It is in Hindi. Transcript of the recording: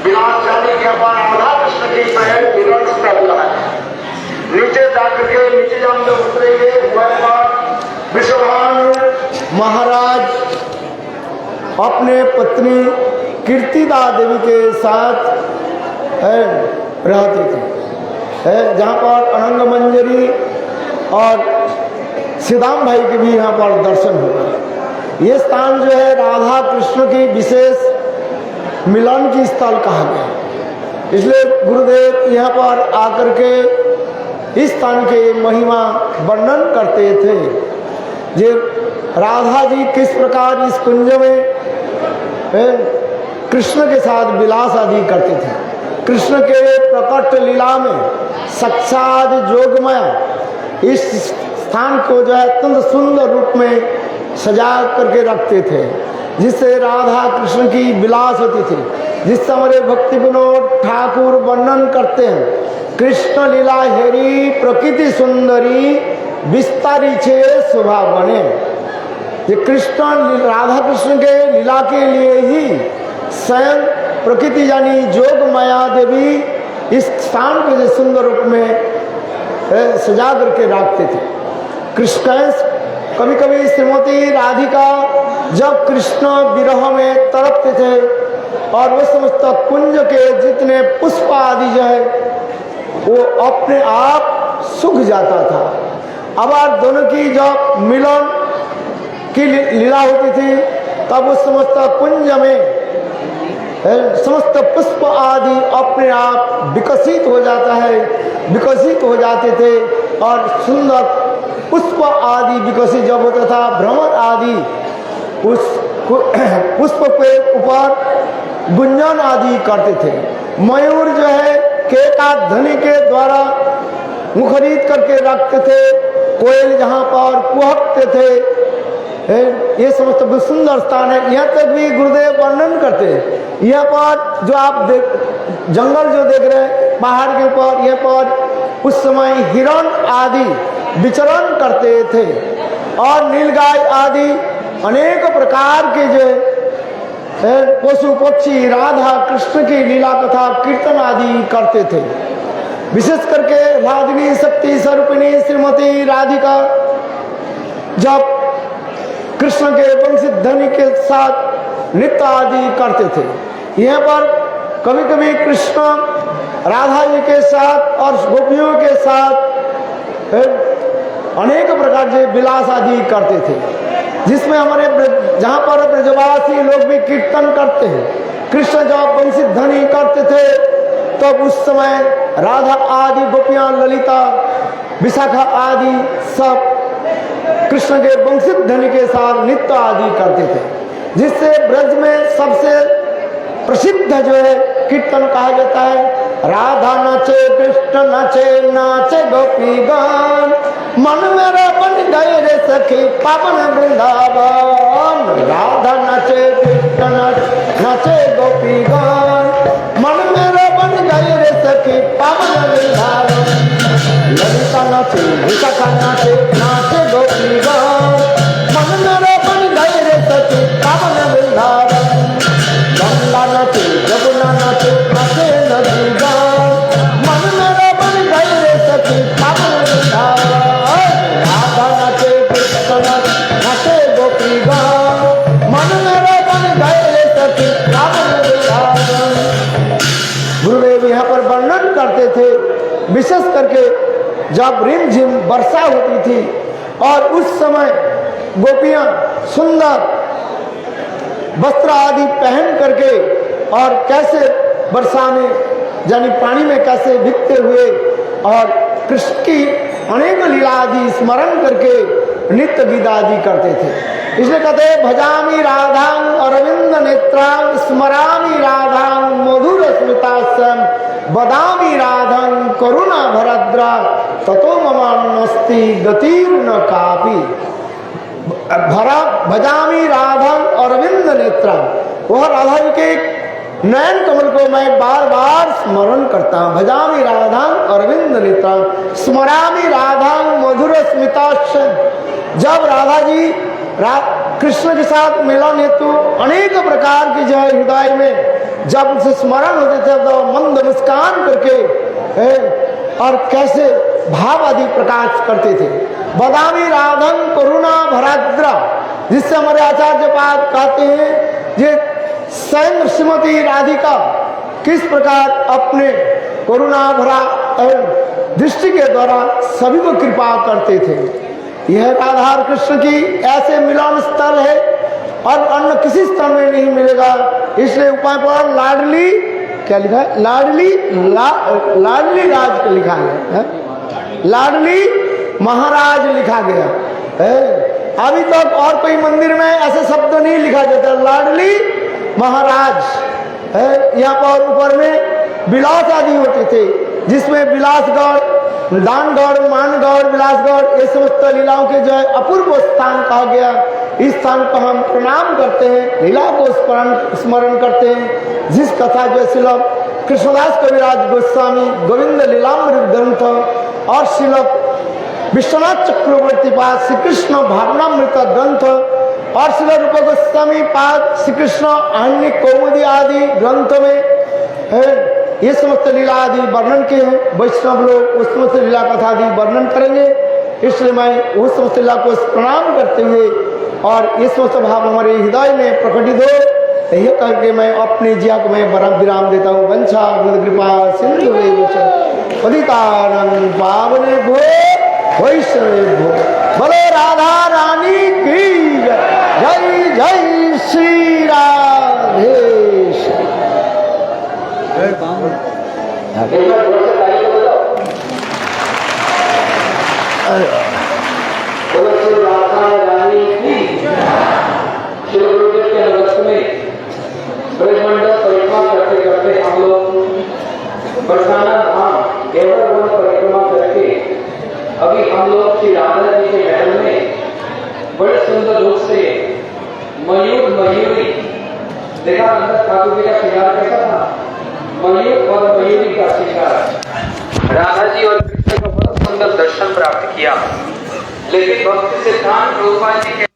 विलास जाने के बाद राधा कृष्ण की महल मिलन स्थल का है। नीचे जाकर के नीचे जब हम उतरेंगे वह बात विश्वभानु महाराज अपने पत्नी कीर्तिदा देवी के साथ रहते थे, जहाँ पर अनंग मंजरी और सीताम भाई के भी यहाँ पर दर्शन होगा। ये स्थान जो है राधा कृष्ण की विशेष मिलन की स्थल कहा गया, इसलिए गुरुदेव यहाँ पर आकर के इस स्थान के महिमा वर्णन करते थे। जे राधा जी किस प्रकार इस कुंज में कृष्ण के साथ विलास आदि करते थे। कृष्ण के प्रकट लीला में साक्षात जोगमय इस स्थान को जो है अत्यंत सुंदर रूप में सजा करके रखते थे, जिससे राधा कृष्ण की विलास होती थी। जिस हमारे भक्ति विनोद ठाकुर वर्णन करते हैं, कृष्ण लीला हेरी प्रकृति सुंदरी विस्तारी छे शोभा बने। ये कृष्ण राधा कृष्ण के लीला के लिए ही स्वयं प्रकृति यानी जोग माया देवी इस स्थान को जो सुंदर रूप में सजा करके रखते थे। कृष्ण कभी कभी श्रीमती राधिका जब कृष्ण विरह में तड़पते थे और वो समस्त कुंज के जितने पुष्प आदि जो है वो अपने आप सूख जाता था। अब आज दोनों की जब मिलन की लीला होती थी तब उस समस्त कुंज में समस्त पुष्प आदि अपने आप विकसित हो जाता है, विकसित हो जाते थे और सुंदर पुष्प आदि विकसित जब होता था, भ्रमर आदि उस पुष्प के ऊपर गुंजन आदि करते थे। मयूर जो है केका ध्वनि के द्वारा मुखरित करके रखते थे, कोयल जहाँ पर कुहकते थे। ये समस्त सुंदर स्थान है। यहाँ तक भी गुरुदेव वर्णन करते हैं। यहाँ पर जो आप जंगल जो देख रहे हैं पहाड़ के ऊपर, यहाँ पर उस समय हिरण आदि विचरण करते थे और नीलगाय आदि अनेक प्रकार के जो पशु पक्षी राधा कृष्ण की लीला कथा कीर्तन आदि करते थे। विशेष करके राधिनी शक्ति स्वरूपिणी श्रीमती राधिका जब कृष्ण के वंशित ध्वनि के साथ नृत्य आदि करते थे। यहाँ पर कभी कभी कृष्ण राधा जी के साथ और गोपियों के साथ अनेक प्रकार के विलास आदि करते थे, जिसमें हमारे जहाँ पर ब्रजवासी लोग भी कीर्तन करते हैं। कृष्ण जब वंशित ध्वनि करते थे तब तो उस समय राधा आदि गोपियाँ ललिता विशाखा आदि सब कृष्ण के वंशित ध्वनि के साथ नृत्य आदि करते थे, जिससे ब्रज में सबसे प्रसिद्ध जो है कीर्तन कहा जाता है। राधा नाचे कृष्ण नाचे, नाचे गोपी गान, मन मेरा बन गए रे सखी पावन वृंदावन। राधा नाचे कृष्ण नाचे गोपी गान, मन मेरा बन गए रे सखी पावन वृंदावन। ललिता नाचे विशाखा नाचे, नाचे गोपी गान, मन मेरा बन गए रे सखी पावन वृंदावन। गंगा नाचे यमुना नाचे, नाचे नदी गान, मन मेरा बन गए रे सखी पावन वृंदावन। राधा नाचे कृष्ण नाचे गोपी गान, मन मेरा बन गए रे सखी पावन वृंदावन। गुरुदेव यहाँ पर वर्णन करते थे, विशेष करके जब रिमझिम वर्षा होती थी और उस समय गोपियां सुंदर वस्त्र आदि पहन करके और कैसे वर्षा में यानी पानी में कैसे भीगते हुए और कृष्ण की अनेक लीला आदि स्मरण करके नित्य गीत आदि करते थे। इसलिए कहते हैं भजामी राधांग अरविंद नेत्रांग, स्मरामी राधांग मधुर स्मितास्यम, बदामी राधं करुणा भरद्रा, ततो ममान्नस्ति गतिर्न कापि। भजामी राधं अरविंद नेत्रांग, वह राधा जी के नयन कमल को मैं बार बार स्मरण करता हूँ। भजामी राधां अरविंद नेत्रां, स्मरामी राधां मधुर स्मितास्यम। जब राधा जी कृष्ण के साथ मिलन हेतु अनेक प्रकार की जो है हृदय में जब उसे स्मरण होते थे तो मंद मुस्कान करके और कैसे भाव आदि प्रकाश करते थे। बदामी राधन करुणा भराद्रा, जिससे हमारे आचार्य पाद कहते हैं ये स्वयं श्रीमती राधिका किस प्रकार अपने करुणा भरा दृष्टि के द्वारा सभी को कृपा करते थे। यह राधा और कृष्ण की ऐसे मिलन स्थल है और अन्य किसी स्थल में नहीं मिलेगा। इसलिए उपाय पर लाडली क्या लिखा है, लाडली राज को लिखा है, लाडली महाराज लिखा गया है। अभी तक और कोई मंदिर में ऐसे शब्द नहीं लिखा जाता, लाडली महाराज है। यहाँ पर ऊपर में विलास आदि होते थे, जिसमें विलासगढ़, दानगढ़, मानगढ़, विलासगढ़, ये समस्त लीलाओं के जो है अपूर्व स्थान कहा गया। इस स्थान को हम प्रणाम करते हैं, लीला को स्मरण करते हैं। जिस कथा जो श्रील कृष्णदास कविराज गोस्वामी गोविंद लीलामृत ग्रंथ और श्रील विश्वनाथ चक्रवर्ती पाद श्री कृष्ण भावनामृत ग्रंथ और श्रील रूप गोस्वामी पाद श्री कृष्ण आह्निक कौमुदी आदि ग्रंथ में ये समस्त लीला आदि वर्णन के हैं। वैष्णव लोग उस समस्त लीला कथा आदि वर्णन करेंगे। इसलिए मैं उस समस्त लीला को प्रणाम करते हुए और ये समस्त भाव हमारे हृदय में प्रकटित हो, यही करके मैं अपने जिया को मैं विराम देता हूँ। वंशा कृपा सिंधु पतितानंद पावने भो वैष्णव भो। बोलो राधा रानी की जय, जय श्री राधे। ब्रजमंडल परिक्रमा करते करते हम लोग बरसाना धाम केवल वन परिक्रमा करके अभी हम लोग श्री राधा जी के महल में बड़े सुंदर रूप से मयूर मयूरी देखा। अंदर ठाकुर जी का श्रृंगार कैसा था, मयूर और मयूरी का श्रृंगार। राधा जी और कृष्ण का बहुत सुंदर दर्शन प्राप्त किया। लेकिन भक्ति सिद्धांत रूपा जी के